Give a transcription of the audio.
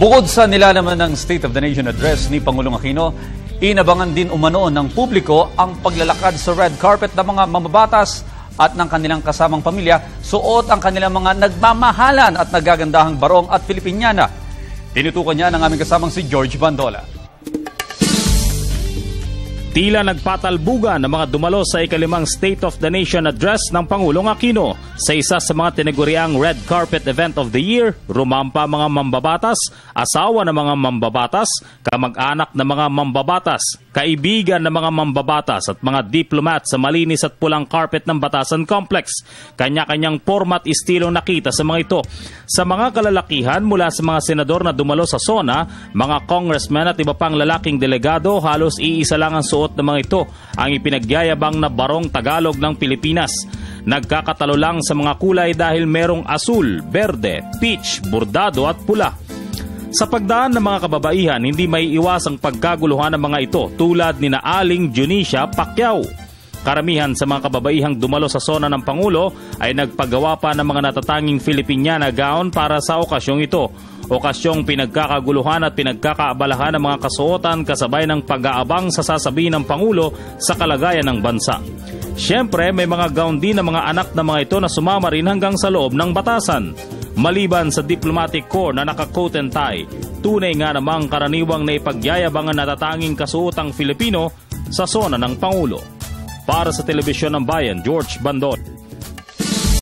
Bukod sa nilalaman ng State of the Nation Address ni Pangulong Aquino, inabangan din umano ng publiko ang paglalakad sa red carpet ng mga mambabatas at ng kanilang kasamang pamilya, suot ang kanilang mga nagmamahalan at nagagandahang barong at Filipiniana. Tinutukan niya ng aming kasamang si George Bandola. Tila nagpatalbugan ng mga dumalo sa ikalimang State of the Nation Address ng Pangulong Aquino. Sa isa sa mga tinaguriang Red Carpet Event of the Year, rumampa mga mambabatas, asawa ng mga mambabatas, kamag-anak ng mga mambabatas, kaibigan ng mga mambabatas at mga diplomat sa malinis at pulang carpet ng Batasan Complex. Kanya-kanyang format istilong nakita sa mga ito. Sa mga kalalakihan mula sa mga senador na dumalo sa SONA, mga congressmen at iba pang lalaking delegado, halos iisa lang ang suot ng mga ito, ang ipinagyayabang na barong Tagalog ng Pilipinas. Nagkakatalo lang sa mga kulay dahil merong asul, berde, peach, bordado at pula. Sa pagdaan ng mga kababaihan, hindi may iwasang pagkaguluhan ng mga ito tulad ni na Aling Junicia Pacquiao. Karamihan sa mga kababaihang dumalo sa SONA ng Pangulo ay nagpagawa pa ng mga natatanging Filipiniana gown para sa okasyong ito. Okasyong pinagkakaguluhan at pinagkakaabalahan ng mga kasuotan kasabay ng pag-aabang sa sasabihin ng Pangulo sa kalagayan ng bansa. Siyempre, may mga gown din ng mga anak ng mga ito na sumama rin hanggang sa loob ng batasan. Maliban sa diplomatic corps na naka-coat and tie, tunay nga namang karaniwang na ipagyayabang ang natatanging kasuotang Filipino sa SONA ng Pangulo. Para sa Telebisyon ng Bayan, George Bandol.